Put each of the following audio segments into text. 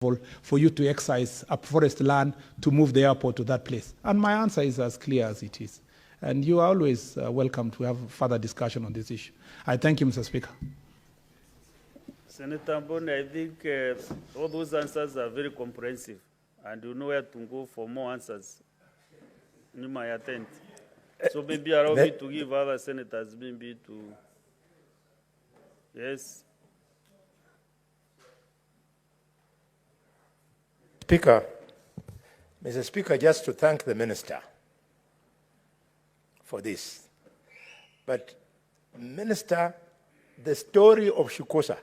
for you to excise a forest land to move the airport to that place? And my answer is as clear as it is. And you are always welcome to have further discussion on this issue. I thank you, Mr. Speaker. Senator Boni, I think all those answers are very comprehensive, and you know where to go for more answers. You might attend. So maybe allow me to give other senators maybe to... Yes. Speaker, Mr. Speaker, just to thank the Minister for this. But, Minister, the story of Shukosa,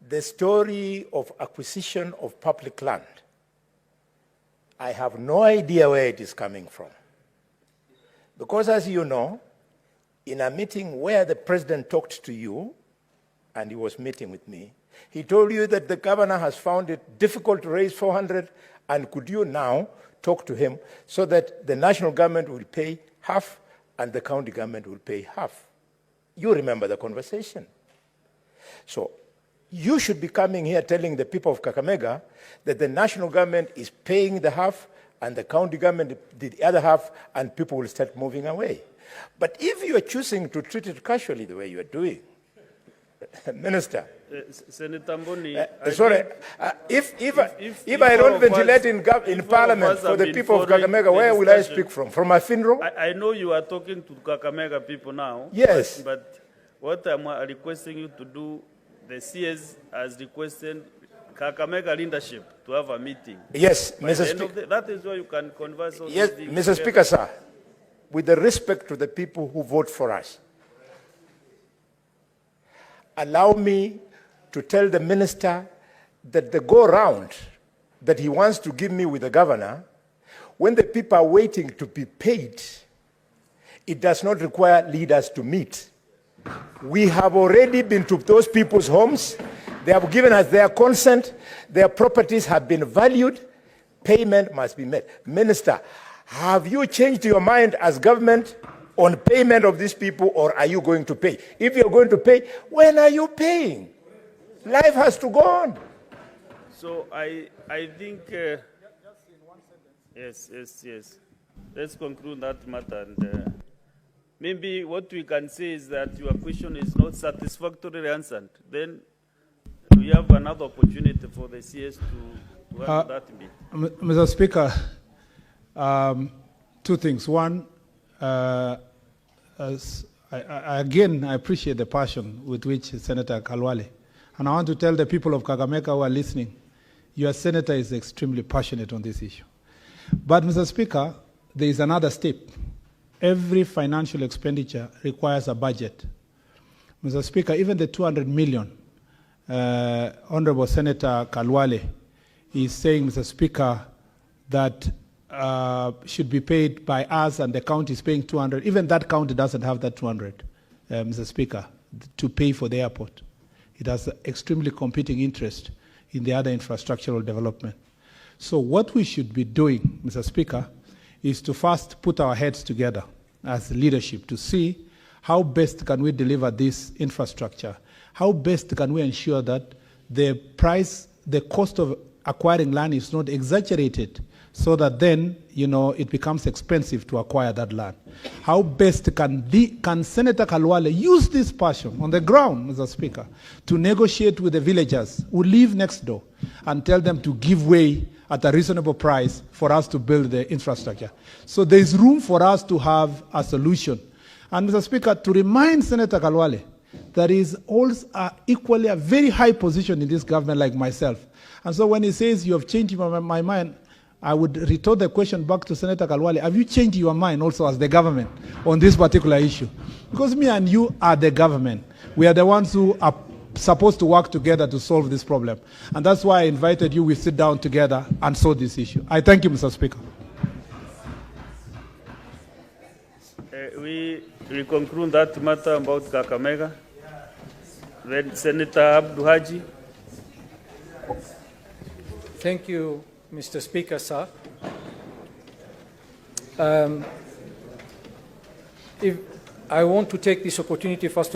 the story of acquisition of public land, I have no idea where it is coming from. Because as you know, in a meeting where the President talked to you, and he was meeting with me, he told you that the governor has found it difficult to raise 400, and could you now talk to him so that the national government will pay half and the county government will pay half? You remember the conversation. So you should be coming here telling the people of Kakamega that the national government is paying the half and the county government the other half, and people will start moving away. But if you are choosing to treat it casually the way you are doing, Minister, Senator Boni, sorry, if I don't ventilate in Parliament for the people of Kakamega, where will I speak from? From my funeral? I know you are talking to Kakamega people now. Yes. But what I'm requesting you to do, the CS has requested Kakamega leadership to have a meeting. Yes, Mr. Speaker. That is where you can converse. Yes, Mr. Speaker, sir, with the respect to the people who vote for us, allow me to tell the minister that the go-round that he wants to give me with the governor, when the people are waiting to be paid, it does not require leaders to meet. We have already been to those people's homes. They have given us their consent. Their properties have been valued. Payment must be made. Minister, have you changed your mind as government on payment of these people, or are you going to pay? If you're going to pay, when are you paying? Life has to go on. So I think, yes. Let's conclude that matter. And maybe what we can say is that your question is not satisfactorily answered. Then we have another opportunity for the CS to have that meeting. Mr. Speaker, two things. One, again, I appreciate the passion with which Senator Khalwale, and I want to tell the people of Kakamega who are listening, your senator is extremely passionate on this issue. But, Mr. Speaker, there is another step. Every financial expenditure requires a budget. Mr. Speaker, even the 200 million, Honorable Senator Khalwale is saying, Mr. Speaker, that should be paid by us and the county is paying 200. Even that county doesn't have that 200, Mr. Speaker, to pay for the airport. It has extremely competing interest in the other infrastructural development. So what we should be doing, Mr. Speaker, is to first put our heads together as leadership to see how best can we deliver this infrastructure, how best can we ensure that the cost of acquiring land is not exaggerated so that then, it becomes expensive to acquire that land. How best can Senator Khalwale use this passion on the ground, Mr. Speaker, to negotiate with the villagers who live next door and tell them to give way at a reasonable price for us to build the infrastructure. So there is room for us to have a solution. And Mr. Speaker, to remind Senator Khalwale, there is also equally a very high position in this government like myself. And so when he says you have changed my mind, I would retort the question back to Senator Khalwale. Have you changed your mind also as the government on this particular issue? Because me and you are the government. We are the ones who are supposed to work together to solve this problem. And that's why I invited you. We sit down together and solve this issue. I thank you, Mr. Speaker. We conclude that matter about Kakamega. Then Senator Abdu Haji. Thank you, Mr. Speaker, sir. If I want to take this opportunity first